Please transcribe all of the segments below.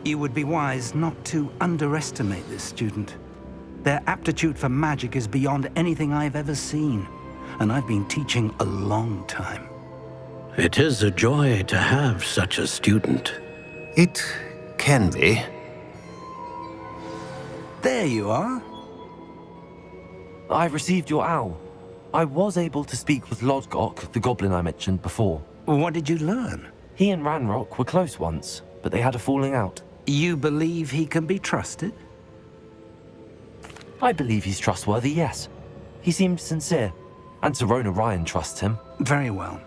You would be wise not to underestimate this student. Their aptitude for magic is beyond anything I've ever seen, and I've been teaching a long time. It is a joy to have such a student. It can be. There you are. I received your owl. I was able to speak with Lodgok, the goblin I mentioned before. What did you learn? He and Ranrock were close once, but they had a falling out. You believe he can be trusted? I believe he's trustworthy, yes. He seemed sincere, and Serona Ryan trusts him. Very well.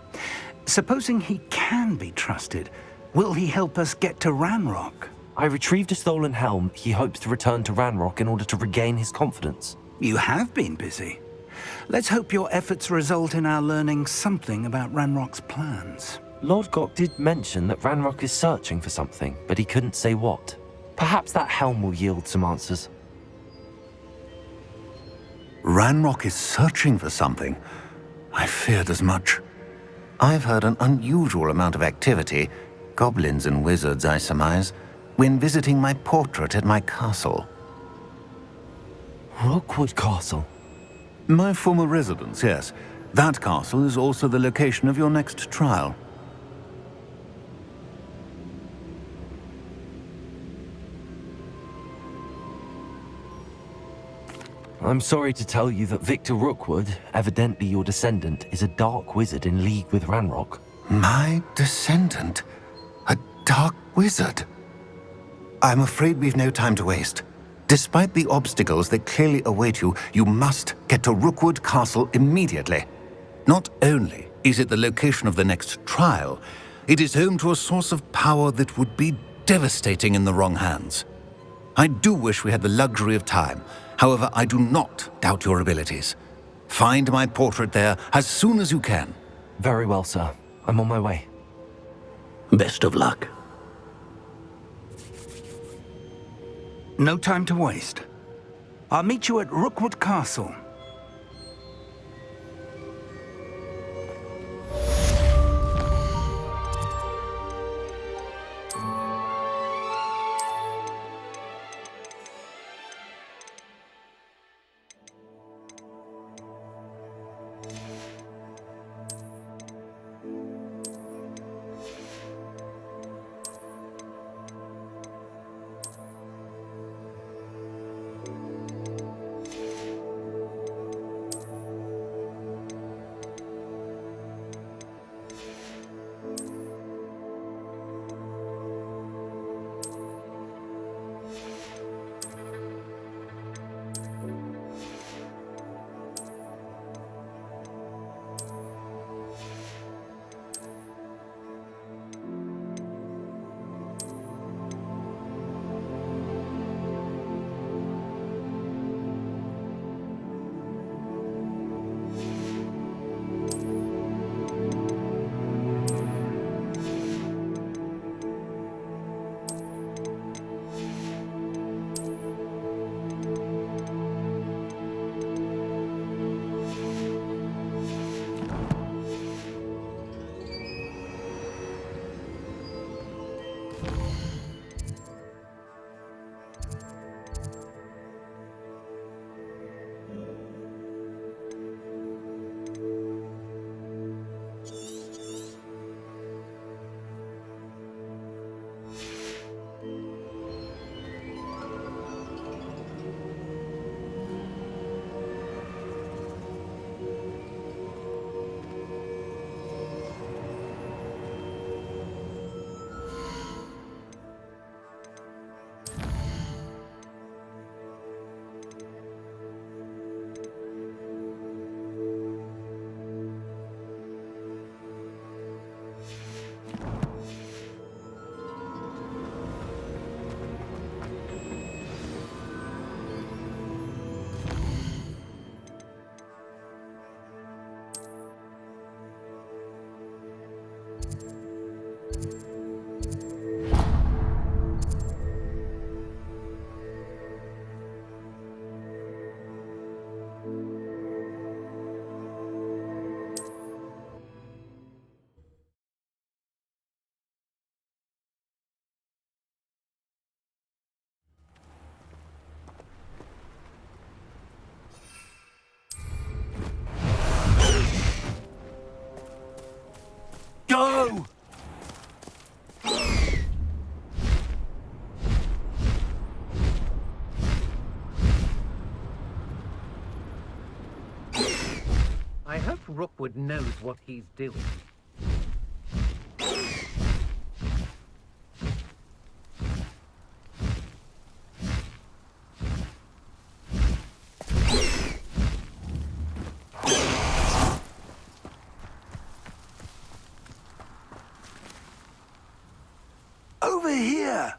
Supposing he can be trusted, will he help us get to Ranrock? I retrieved a stolen helm. He hopes to return to Ranrock in order to regain his confidence. You have been busy. Let's hope your efforts result in our learning something about Ranrock's plans. Lodgok did mention that Ranrock is searching for something, but he couldn't say what. Perhaps that helm will yield some answers. Ranrock is searching for something. I feared as much. I've heard an unusual amount of activity, goblins and wizards, I surmise, when visiting my portrait at my castle. Rookwood Castle? My former residence, yes. That castle is also the location of your next trial. I'm sorry to tell you that Victor Rookwood, evidently your descendant, is a dark wizard in league with Ranrock. My descendant? A dark wizard? I'm afraid we've no time to waste. Despite the obstacles that clearly await you, you must get to Rookwood Castle immediately. Not only is it the location of the next trial, it is home to a source of power that would be devastating in the wrong hands. I do wish we had the luxury of time. However, I do not doubt your abilities. Find my portrait there as soon as you can. Very well, sir. I'm on my way. Best of luck. No time to waste. I'll meet you at Rookwood Castle. No! I hope Rookwood knows what he's doing. Over here!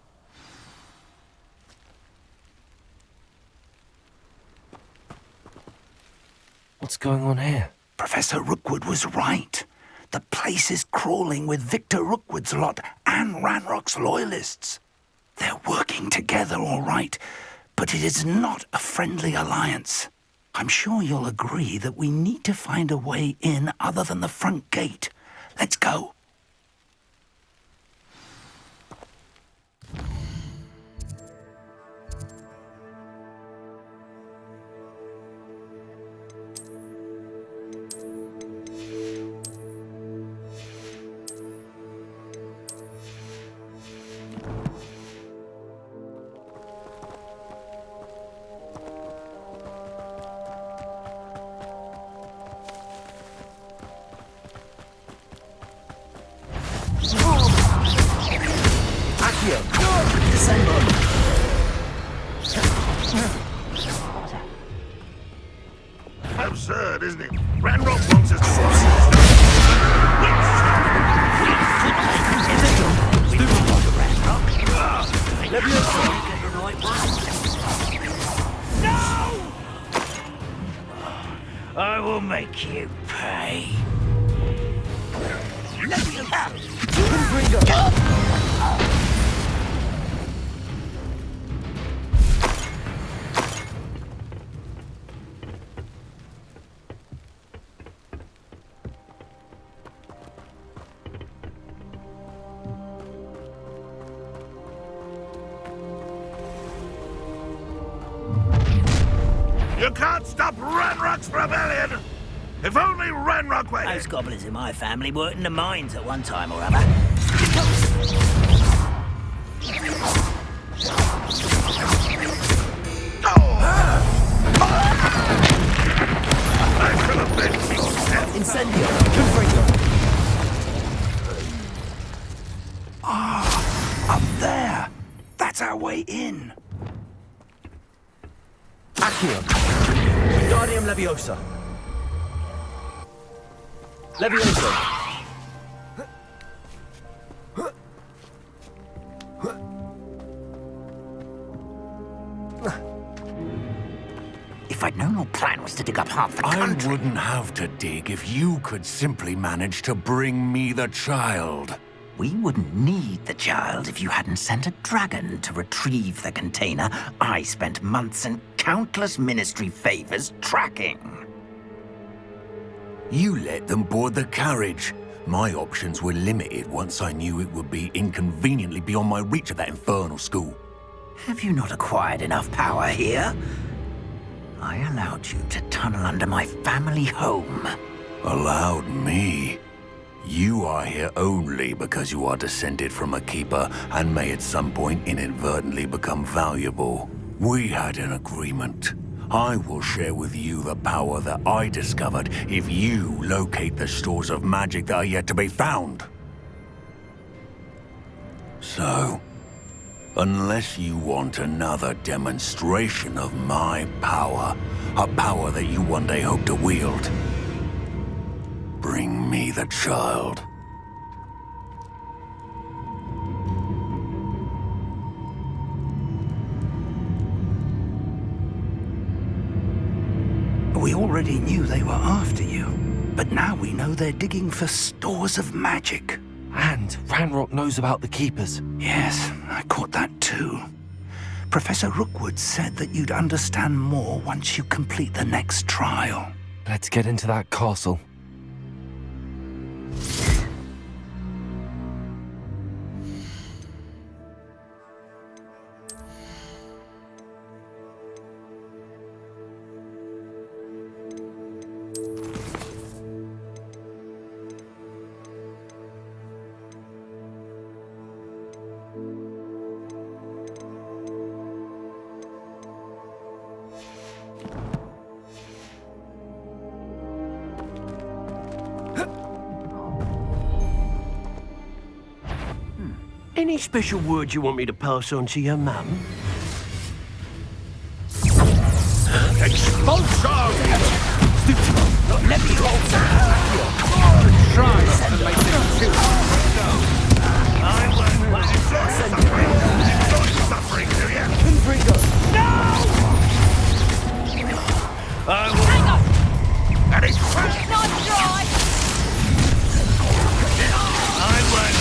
What's going on here? Professor Rookwood was right. The place is crawling with Victor Rookwood's lot and Ranrock's loyalists. They're working together, all right, but it is not a friendly alliance. I'm sure you'll agree that we need to find a way in other than the front gate. Let's go. Absurd, isn't it? Ranrock wants us to I will make you pay. You can't stop Ranrock's rebellion! If only Ranrock were here! Those goblins in my family worked in the mines at one time or other. I should have been so Incendio! Confringo! Up there! That's our way in. Accio! Wingardium Leviosa! Leviosa! If I'd known your plan was to dig up half the I country... wouldn't have to dig if you could simply manage to bring me the child. We wouldn't need the child if you hadn't sent a dragon to retrieve the container I spent months and countless ministry favors tracking. You let them board the carriage. My options were limited once I knew it would be inconveniently beyond my reach at that infernal school. Have you not acquired enough power here? I allowed you to tunnel under my family home. Allowed me? You are here only because you are descended from a keeper and may at some point inadvertently become valuable. We had an agreement. I will share with you the power that I discovered if you locate the stores of magic that are yet to be found. So, unless you want another demonstration of my power, a power that you one day hope to wield, bring me the child. We already knew they were after you, but now we know they're digging for stores of magic. And Ranrock knows about the Keepers. Yes, I caught that too. Professor Rookwood said that you'd understand more once you complete the next trial. Let's get into that castle. Any special words you want me to pass on to your mum? Expulsion! Let me go! Try to make it too. I won't enjoy suffering, do you? Confringo! I will. Hang on! That is It's not dry! I won't.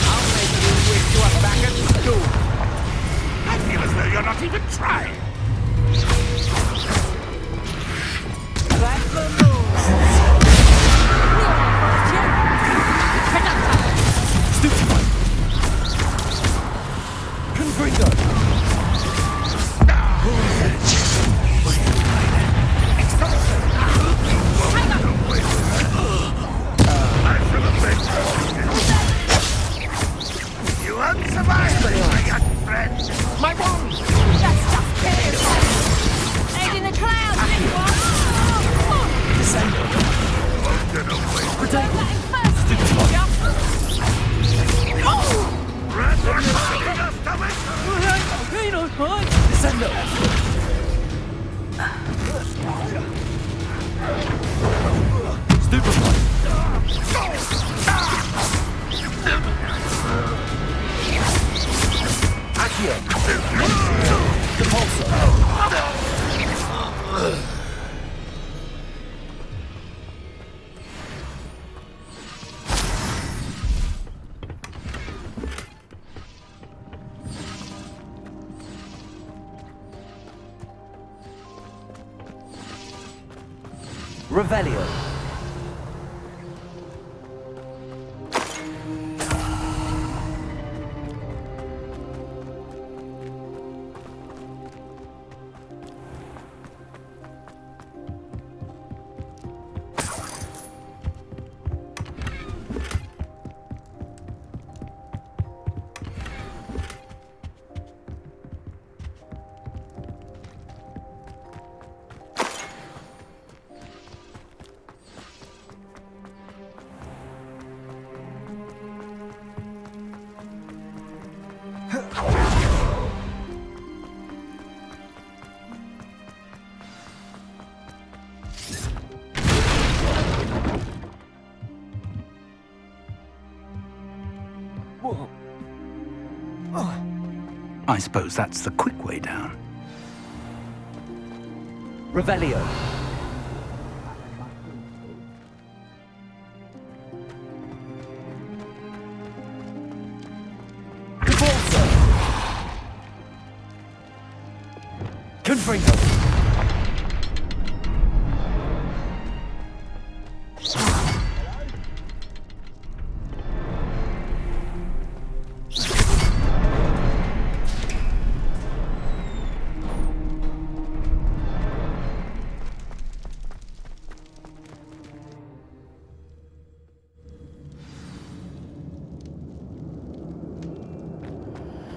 I'll make you wish you were back at school. I feel as though you're not even trying. That's the move! Confringo! I should have been. You won't survive, my young friend. My wand! That's just kidding! Head in the clouds, this one! Won't get away. Don't let him first! Red Rock taking us to victory. Descendo! Stupefy! Accio! Depulso! Revelio. I suppose that's the quick way down. Revelio. Depulso. Confringo.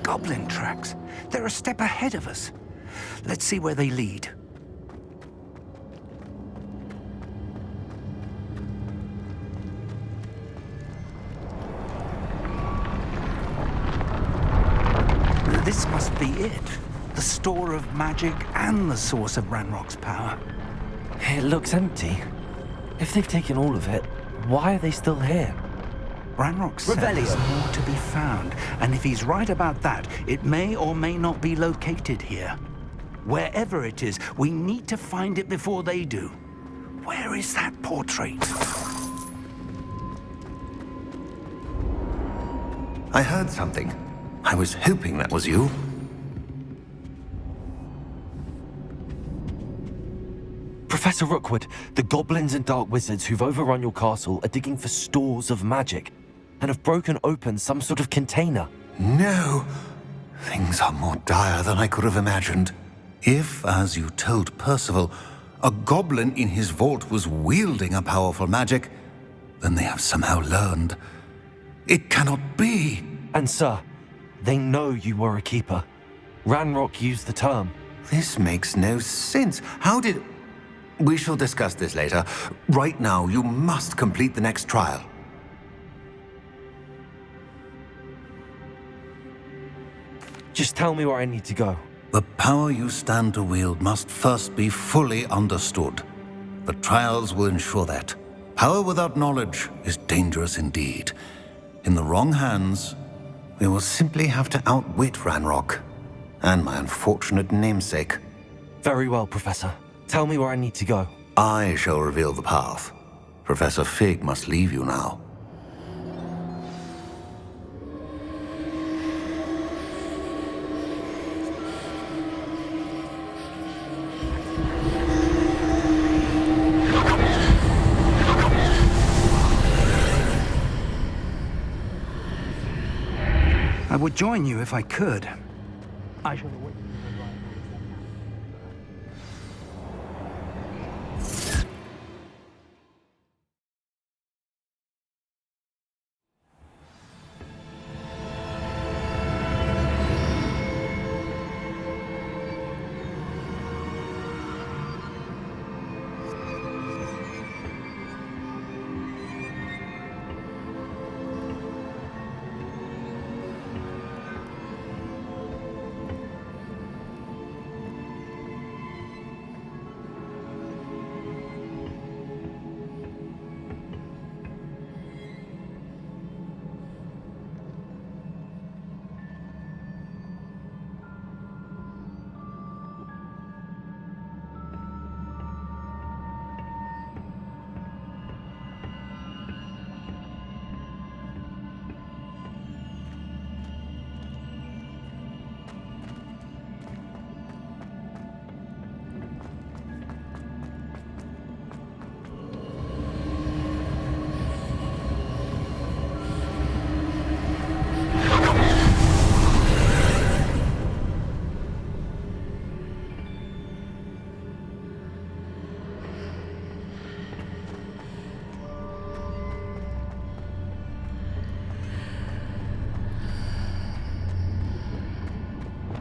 Goblin tracks. They're a step ahead of us. Let's see where they lead. This must be it. The store of magic and the source of Ranrock's power. It looks empty. If they've taken all of it, why are they still here? Ranrock said there's Revelio. more to be found, and if he's right about that, it may or may not be located here. Wherever it is, we need to find it before they do. Where is that portrait? I heard something. I was hoping that was you. Professor Rookwood, the goblins and dark wizards who've overrun your castle are digging for stores of magic and have broken open some sort of container. No. Things are more dire than I could have imagined. If, as you told Percival, a goblin in his vault was wielding a powerful magic, then they have somehow learned. It cannot be. And sir, they know you were a keeper. Ranrock used the term. This makes no sense. How did... We shall discuss this later. Right now, you must complete the next trial. Just tell me where I need to go. The power you stand to wield must first be fully understood. The trials will ensure that. Power without knowledge is dangerous indeed. In the wrong hands, we will simply have to outwit Ranrock and my unfortunate namesake. Very well, Professor. Tell me where I need to go. I shall reveal the path. Professor Fig must leave you now. I would join you if I could. I shall wait.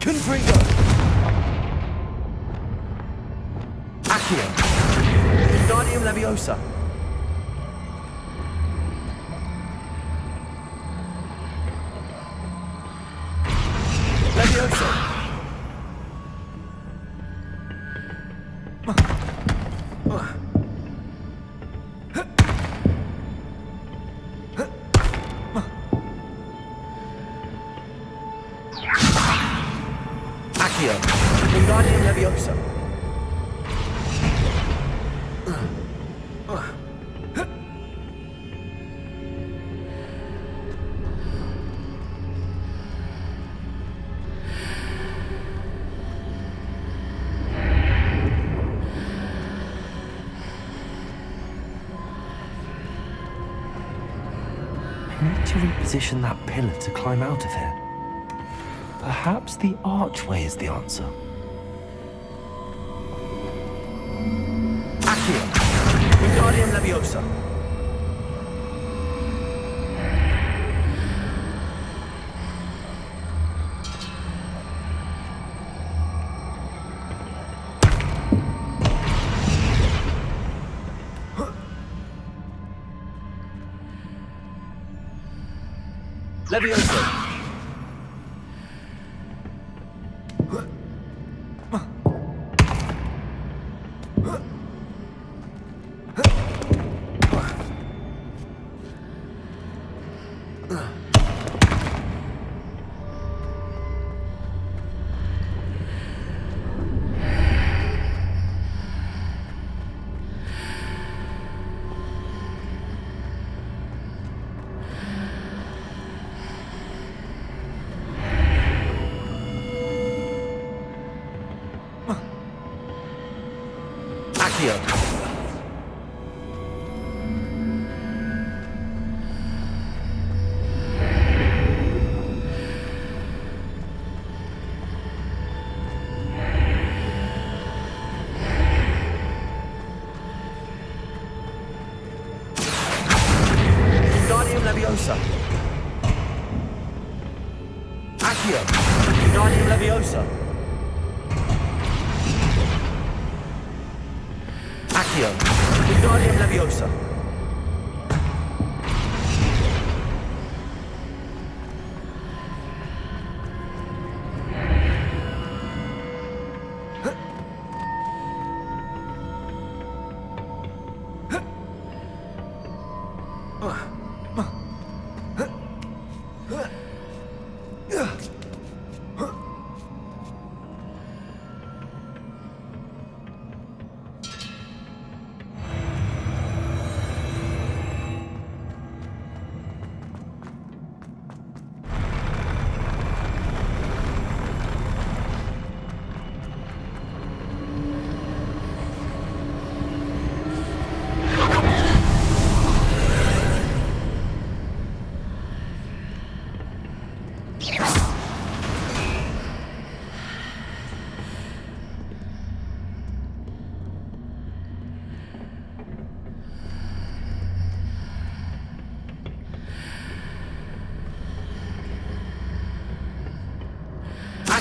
Confringo! Accio! Wingardium Leviosa! Leviosa! Accio! Wingardium Leviosa! I need to reposition that pillar to climb out of here. Perhaps the archway is the answer. Accio! Wingardium Leviosa! Leviosa! Accio! Wingardium Leviosa! Accio! Wingardium Leviosa! Accio! Wingardium Leviosa!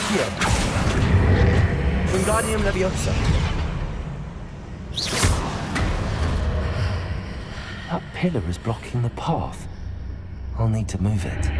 Accio. Wingardium Leviosa. That pillar is blocking the path. I'll need to move it.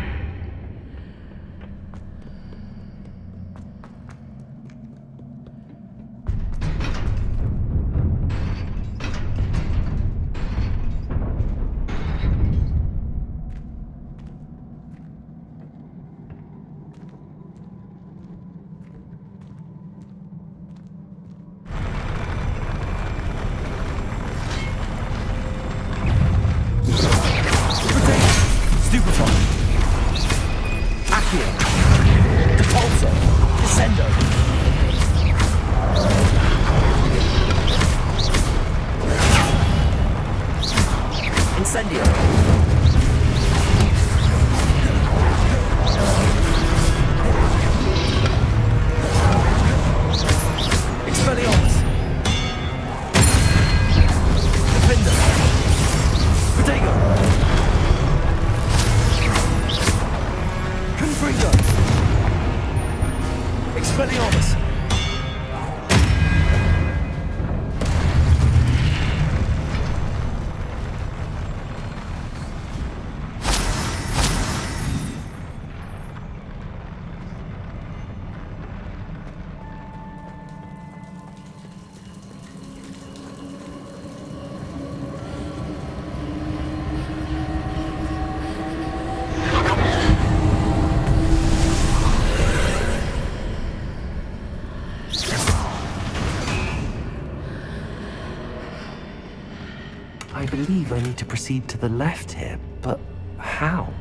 I believe I need to proceed to the left here, but how?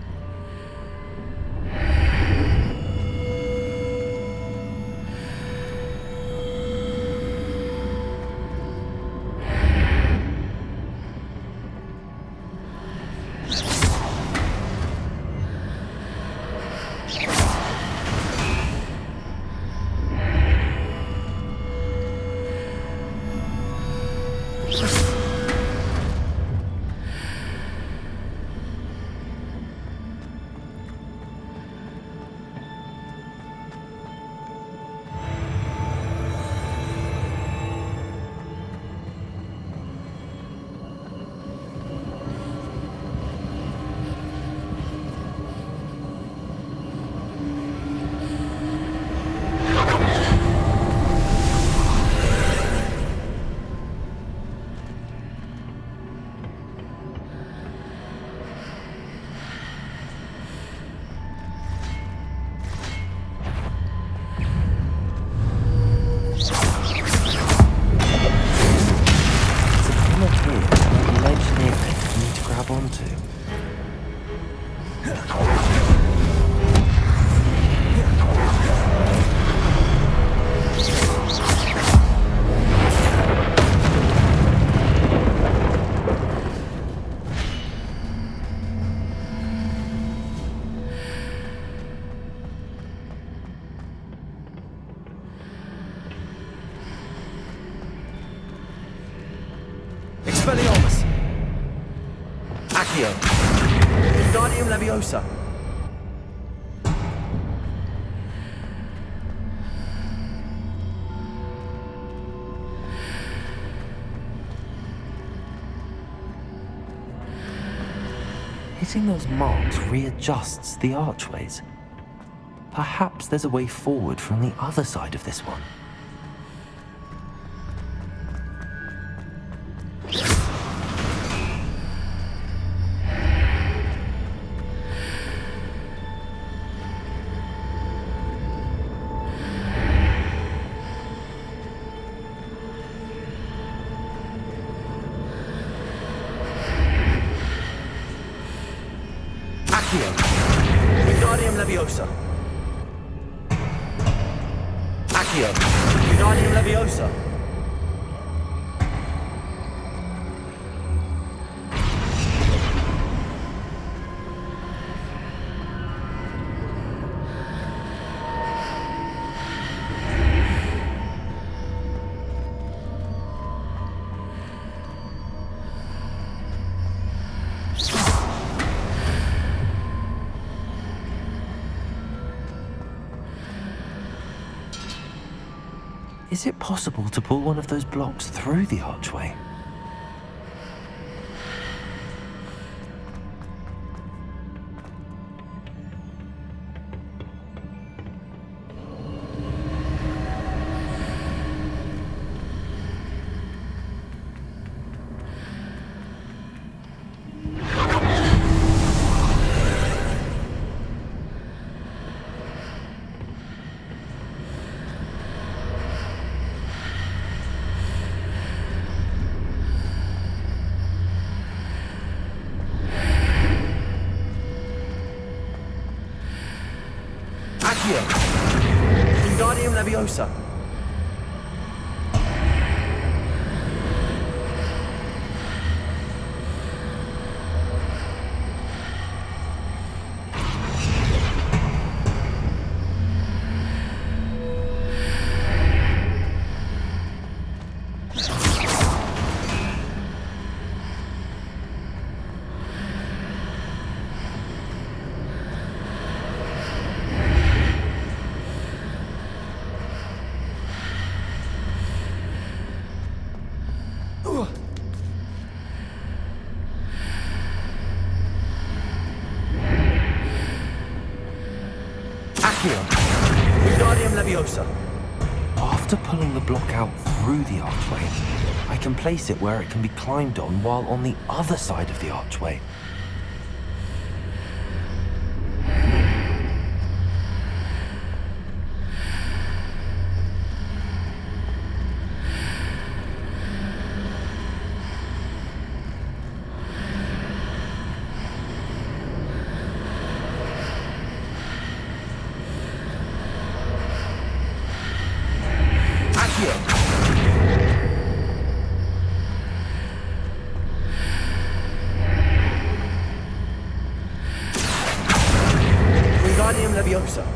Expelliarmus! Accio! Wingardium Leviosa! Hitting those marks readjusts the archways. Perhaps there's a way forward from the other side of this one. Accio! Wingardium Leviosa! Accio! Wingardium Leviosa! Is it possible to pull one of those blocks through the archway? Accio! Wingardium Leviosa! Accio! Wingardium Leviosa! After pulling the block out through the archway, I can place it where it can be climbed on while on the other side of the archway. Wingardium Leviosa!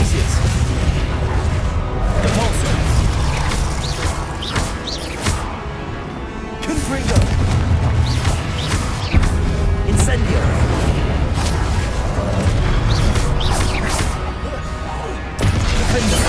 Glaciers. Repulsor. Confringo. Incendio. Defender.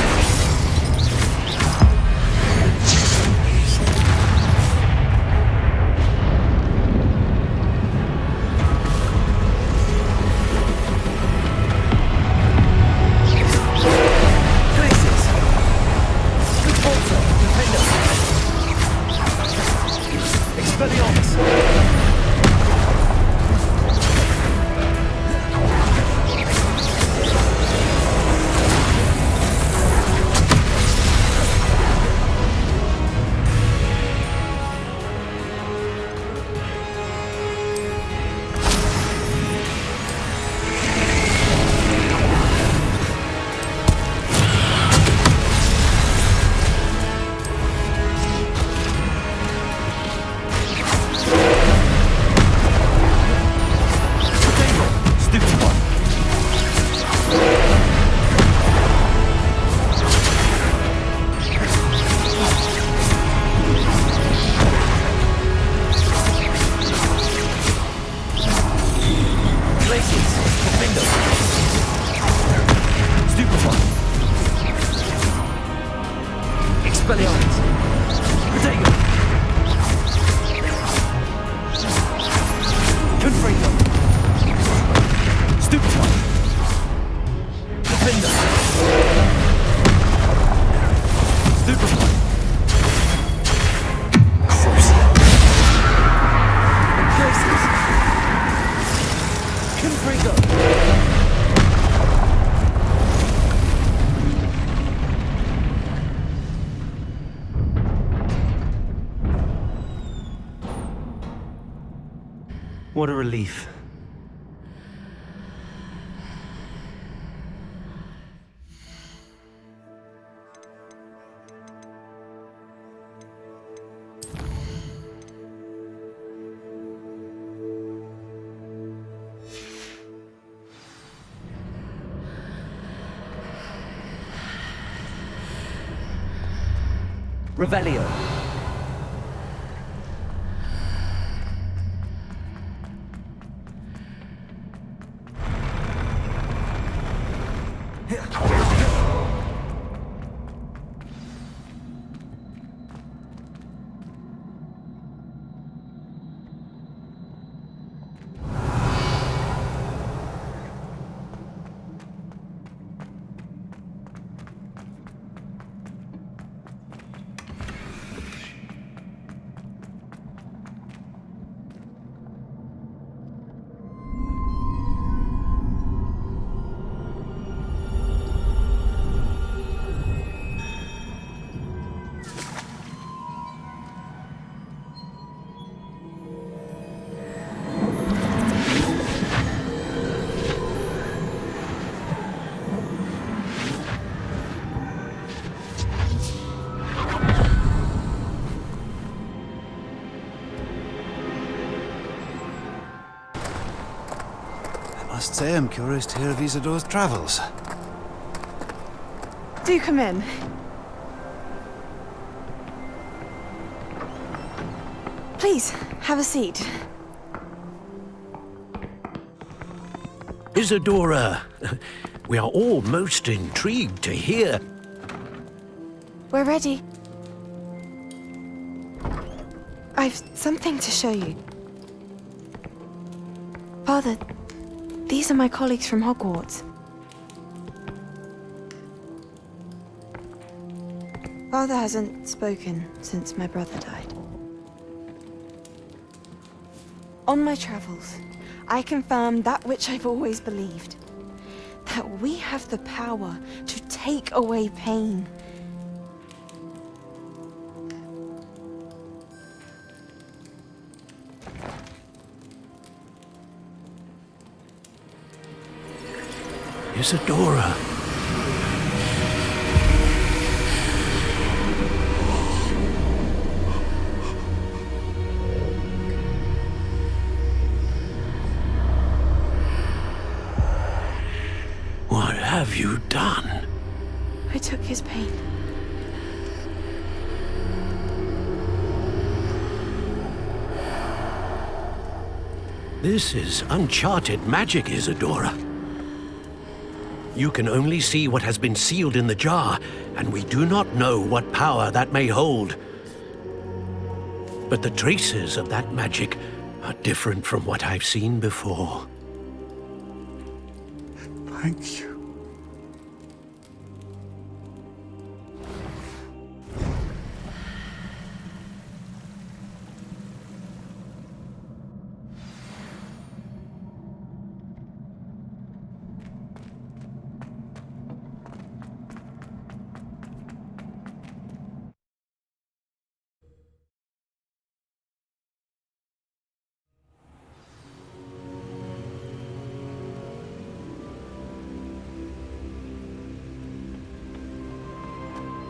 What a relief. Revelio. I must say I'm curious to hear of Isidore's travels. Do come in. Please, have a seat. Isadora, we are all most intrigued to hear. We're ready. I've something to show you. Father, these are my colleagues from Hogwarts. Father hasn't spoken since my brother died. On my travels, I confirmed that which I've always believed. That we have the power to take away pain. Isadora. What have you done? I took his pain. This is uncharted magic, Isadora. You can only see what has been sealed in the jar, and we do not know what power that may hold. But the traces of that magic are different from what I've seen before. Thank you.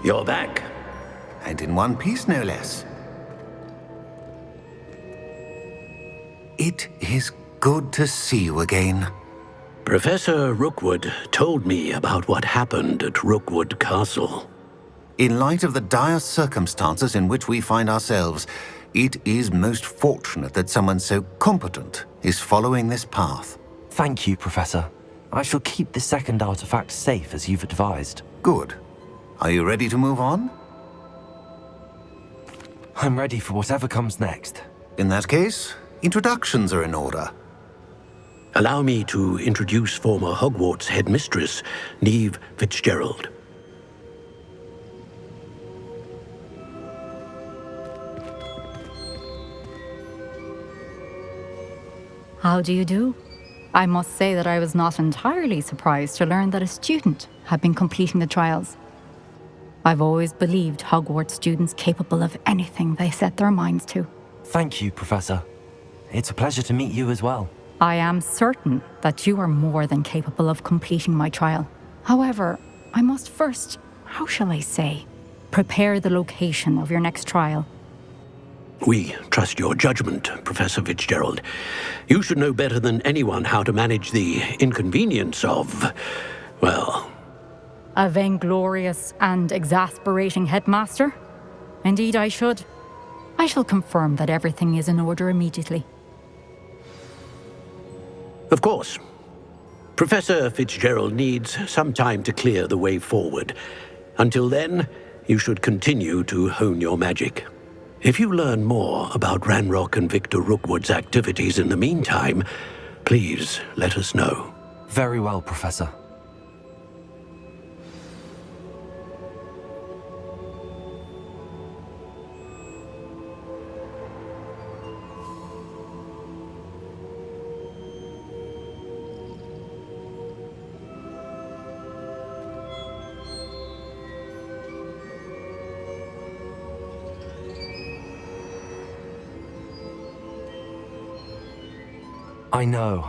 You're back. And in one piece, no less. It is good to see you again. Professor Rookwood told me about what happened at Rookwood Castle. In light of the dire circumstances in which we find ourselves, it is most fortunate that someone so competent is following this path. Thank you, Professor. I shall keep the second artifact safe as you've advised. Good. Are you ready to move on? I'm ready for whatever comes next. In that case, introductions are in order. Allow me to introduce former Hogwarts headmistress, Neve Fitzgerald. How do you do? I must say that I was not entirely surprised to learn that a student had been completing the trials. I've always believed Hogwarts students capable of anything they set their minds to. Thank you, Professor. It's a pleasure to meet you as well. I am certain that you are more than capable of completing my trial. However, I must first, how shall I say, prepare the location of your next trial. We trust your judgment, Professor Fitzgerald. You should know better than anyone how to manage the inconvenience of, well... A vainglorious and exasperating headmaster? Indeed I should. I shall confirm that everything is in order immediately. Of course. Professor Fitzgerald needs some time to clear the way forward. Until then, you should continue to hone your magic. If you learn more about Ranrock and Victor Rookwood's activities in the meantime, please let us know. Very well, Professor.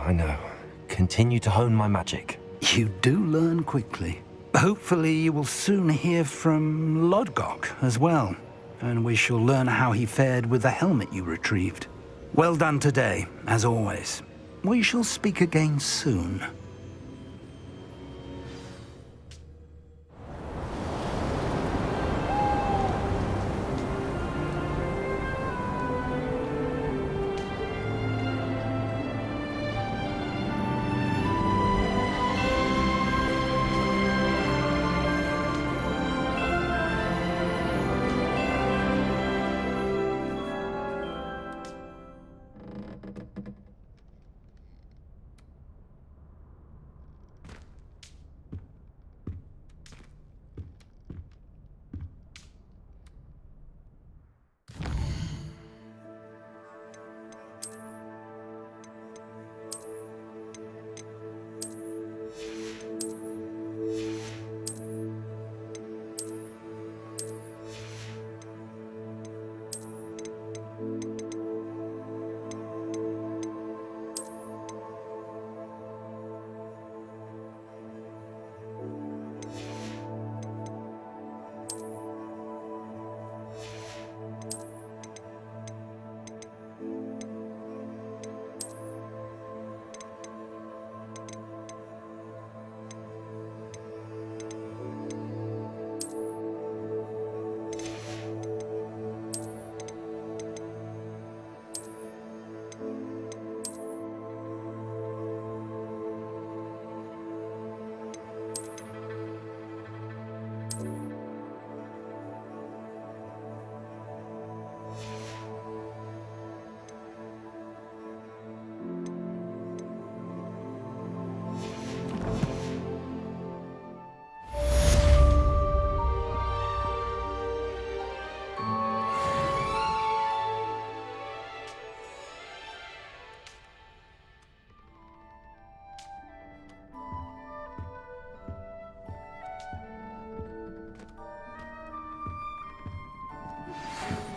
I know. Continue to hone my magic. You do learn quickly. Hopefully you will soon hear from Lodgok as well, and we shall learn how he fared with the helmet you retrieved. Well done today, as always. We shall speak again soon.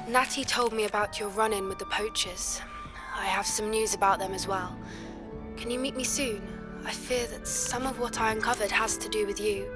Natty told me about your run-in with the poachers. I have some news about them as well. Can you meet me soon? I fear that some of what I uncovered has to do with you.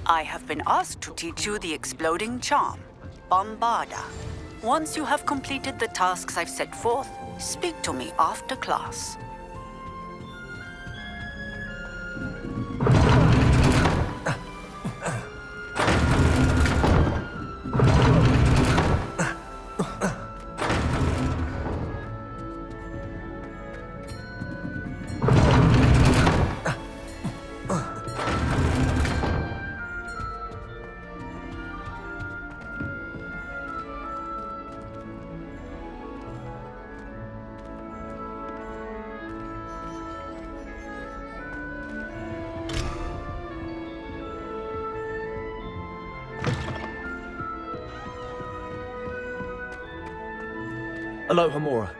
I have been asked to teach you the exploding charm, Bombarda. Once you have completed the tasks I've set forth, speak to me after class. Aloha, Mora.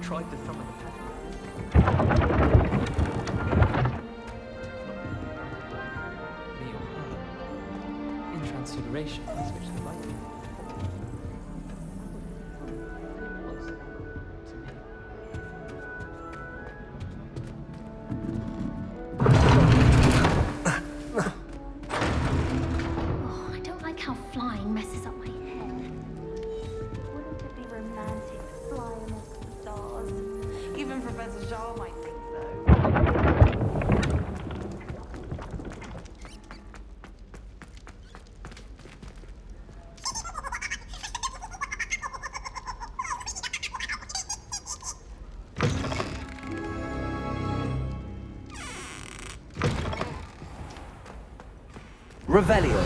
Tried to summon the me or her. In Transfiguration, that's which they like me. Oh, I don't like how flying messes up my head. Wouldn't it be romantic to fly amongst the stars? Even Professor Shaw might think so. Revelio.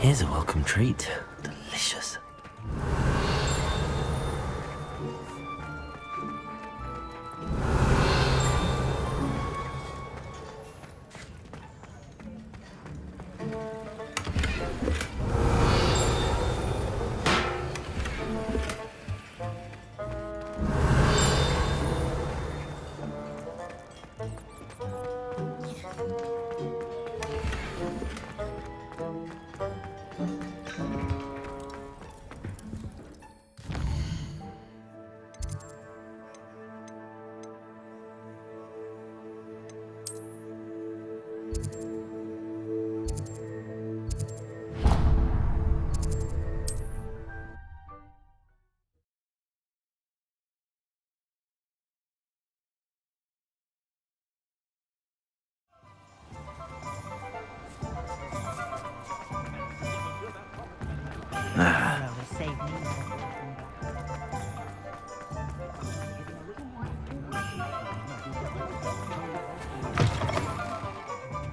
Here's a welcome treat. Delicious.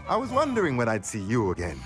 I was wondering when I'd see you again.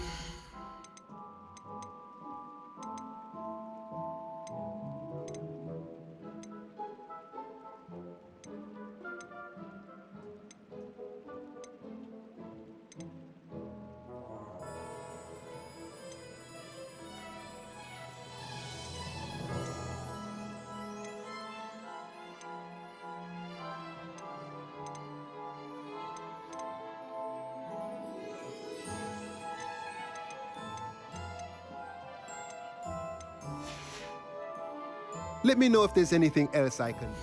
Let me know if there's anything else I can do.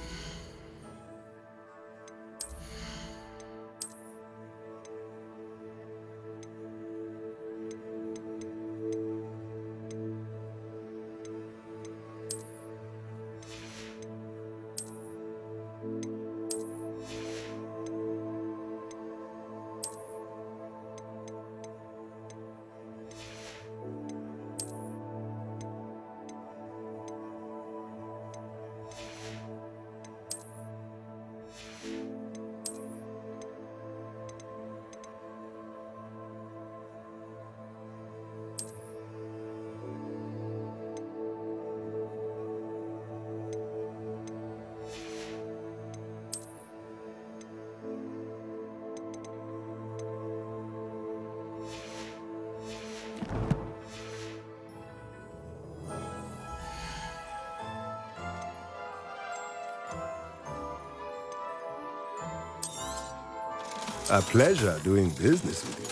A pleasure doing business with you.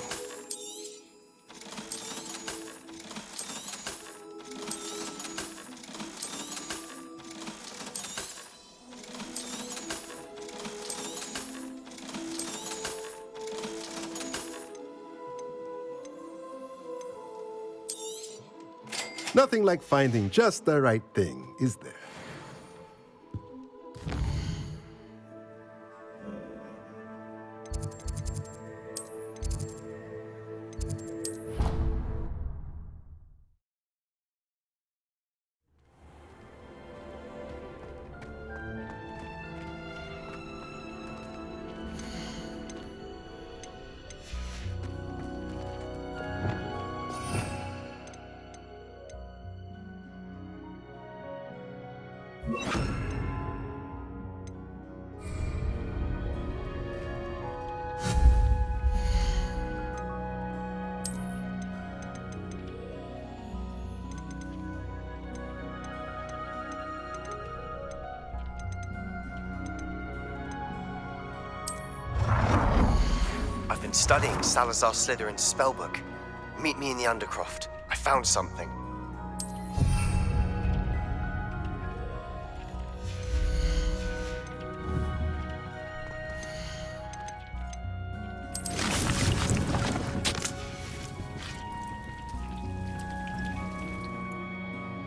Nothing like finding just the right thing, is there? I've been studying Salazar Slytherin's spellbook. Meet me in the Undercroft. I found something.